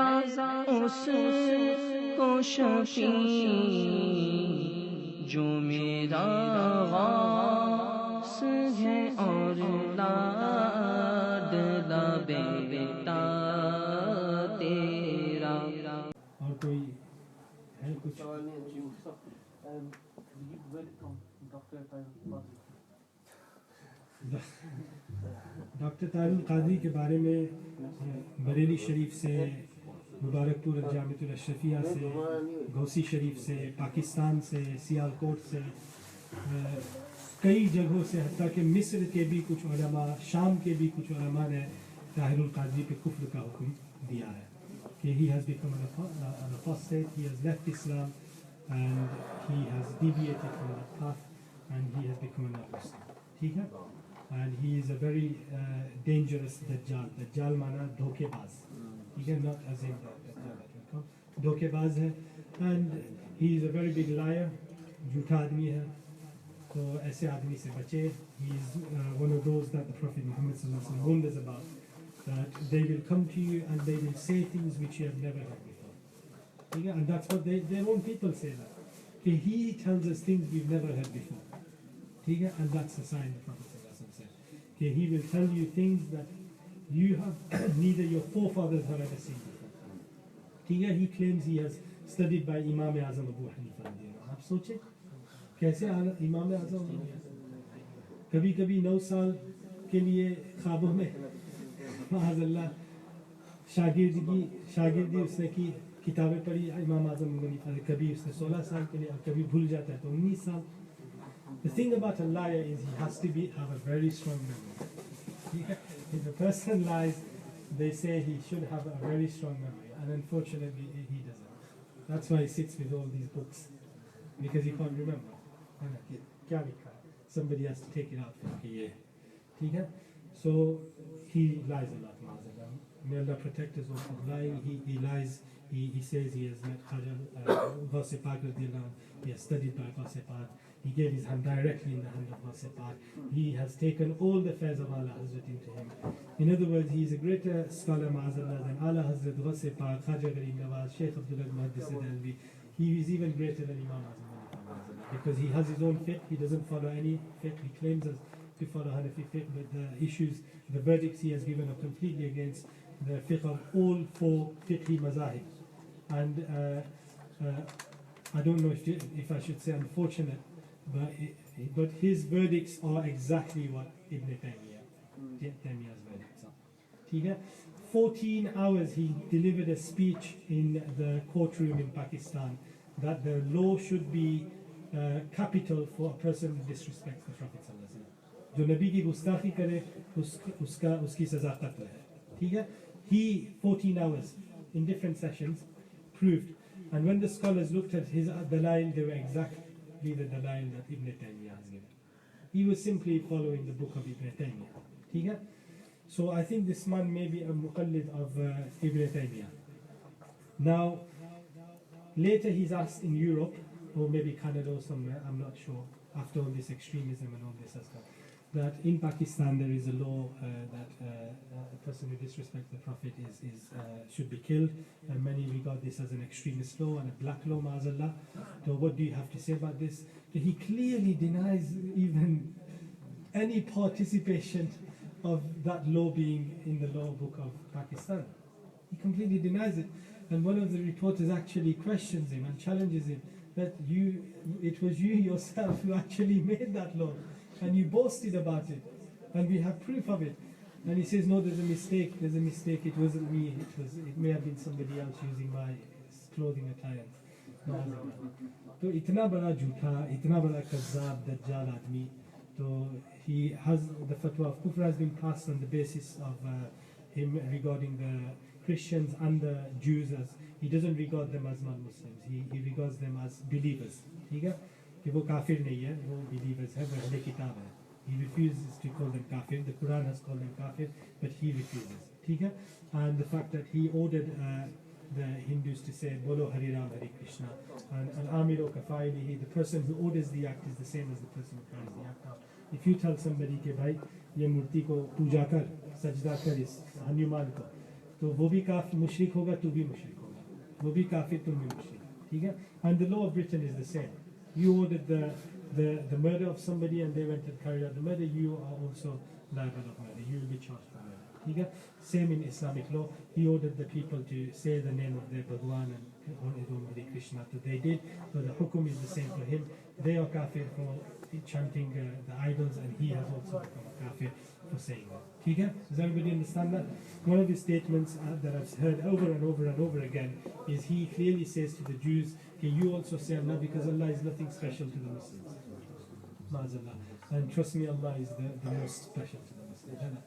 اس کو شفیع جو میرا غوث ہے اور لاڈلا بیٹا تیرا. اور کوئی ہے کچھ؟ ڈاکٹر طاہر القادری کے بارے میں بریلی شریف سے، مبارک پور جامعۃ الاشرفیہ سے، گوسی شریف سے، پاکستان سے، سیال کوٹ سے، کئی جگہوں سے، حتیٰ کہ مصر کے بھی کچھ علماء، شام کے بھی کچھ علماء نے طاہر القادری پہ کفر کا حکم دیا ہے کہ he has become an apostate, he has left Islam and he has deviated from that path and he has become an apostate. ٹھیک ہے؟ and he is a very dangerous Dajjal. Dajjal مانا دھوکے باز، ٹھیک ہے؟ not as in Dajjal، دھوکے باز ہے. and he is a very big liar، جھوٹا آدمی ہے. تو ایسے آدمی سے بچے. he is one of those that the Prophet Muhammad sallallahu alaihi wasallam warned us about, that they will come to you and they will say things which you have never heard before. ٹھیک ہے؟ and that's what their own people say that. کہ he tells us things we've never heard before. ٹھیک ہے؟ and that's the sign the Prophet sallallahu alaihi wasallam said. کہ he will tell you things that you have neither your forefathers have ever seen before. ٹھیک ہے؟ he claims he has studied by Imam Azam Abu Hanifa. آپ سوچیں کیسے امام اعظم کبھی کبھی 9 سال کے لیے خوابوں میں معاذ اللہ شاگردی اس نے کی، کتابیں پڑھی امام اعظم ابو حنیفہ نے، کبھی اس نے 16 سال کے لیے، اور کبھی بھول جاتا ہے تو 19 سال. The thing about a liar is he has to have a very strong memory. If a person lies, they say he should have a very strong memory, and unfortunately he doesn't. That's why he sits with all these books, because he can't remember. کیا لکھا ہے؟ Somebody has to take it out for him. ٹھیک ہے؟ So he lies a lot. May Allah protect us all from lying. He lies. He says he has met Khaja Ghaus Pak radiyallahu anhu. He has studied by Ghaus Pak. He gave his hand directly in the hand of Ghaus Pak. He has taken all the affairs of Ala Hazrat into him. In other words, he is a greater scholar ma'azallah than Ala Hazrat Ghaus Pak, Khaja Garib Nawaz, Sheikh Abdullah Muhaddis Dalvi. He is even greater than Imam Azam, because he has his own fiqh. He doesn't follow any fiqh. He claims to follow Hanafi fiqh, but the issues, the verdicts he has given are completely against the fiqh of all 4 fiqhi mazahib. And I don't know if I should say unfortunate, but his verdicts are exactly what Ibn Taymiyyah's verdicts are. 14 hours he delivered a speech in the courtroom in Pakistan that the law should be capital for a person who disrespects the Prophet sallallahu alaihi wasallam. جو نبی کی گستاخی کرے اس کی سزا قتل ہے. ٹھیک ہے؟ He 14 hours in different sessions proved, and when the scholars looked at his dalail, they were exactly the dalail that Ibn Taymiyyah has given. He was simply following the book of Ibn Taymiyyah. ٹھیک ہے؟ So I think this man may be a muqallid of Ibn Taymiyyah. Now later he's asked in Europe, or maybe Canada or somewhere, I'm not sure, after all this extremism and all this stuff, that in Pakistan there is a law that a person who disrespects the Prophet should be killed, and many regard this as an extremist law and a black law, ma'azallah. So what do you have to say about this? He clearly denies even any participation of that law being in the law book of Pakistan. He completely denies it, and one of the reporters actually questions him and challenges him that it was you yourself who actually made that law, and you boasted about it, and we have proof of it. And he says, no, there's a mistake, it wasn't me, it may have been somebody else using my clothing attire. تو اتنا بڑا جھوٹا، اتنا بڑا کذاب دجال آدمی. تو he has the fatwa of kufr has been passed on the basis of him regarding the Christians and the Jews as, he doesn't regard them as non-Muslims, he regards them as believers. ٹھیک ہے؟ کہ وہ کافر نہیں ہے، وہ believers ہے، وہ اہل کتاب ہے. He refuses to call them kafir. The Quran has called them kafir, but he refuses. ٹھیک ہے؟ And the fact that he ordered the Hindus to say Bolo Hari Ram Hari Krishna, and Amiro Kafailihi, the person who orders the act is the same as the person who carries the act out. If you tell somebody کہ بھائی یہ مورتی کو پوجا کر، سجدہ کر اس ہنومان کو، تو तो वो भी मुशरिक होगा, तू भी मुशरिक होगा, वो भी काफिर, तुम भी मुशरिक, ठीक है? And the law of Britain is the same. You ordered the murder of somebody and they went and carried out the murder, you are also liable of murder, you will be charged for murder, ठीक है? Same in Islamic law, he ordered the people to say the name of their Bhagwan and Hare Krishna, so they did, so the hukum is the same for him. They are kafir for chanting the idols, and he has also become a kafir for saying that. Okay? Does everybody understand that? One of his statements that I've heard over and over and over again is he clearly says to the Jews, okay, you also say Allah because Allah is nothing special to the Muslims. Ma'azallah. And trust me, Allah is the most special to the Muslims.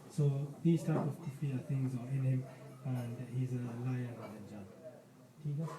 So these type of kufriya things are in him, and he's a liar and a Dajjal.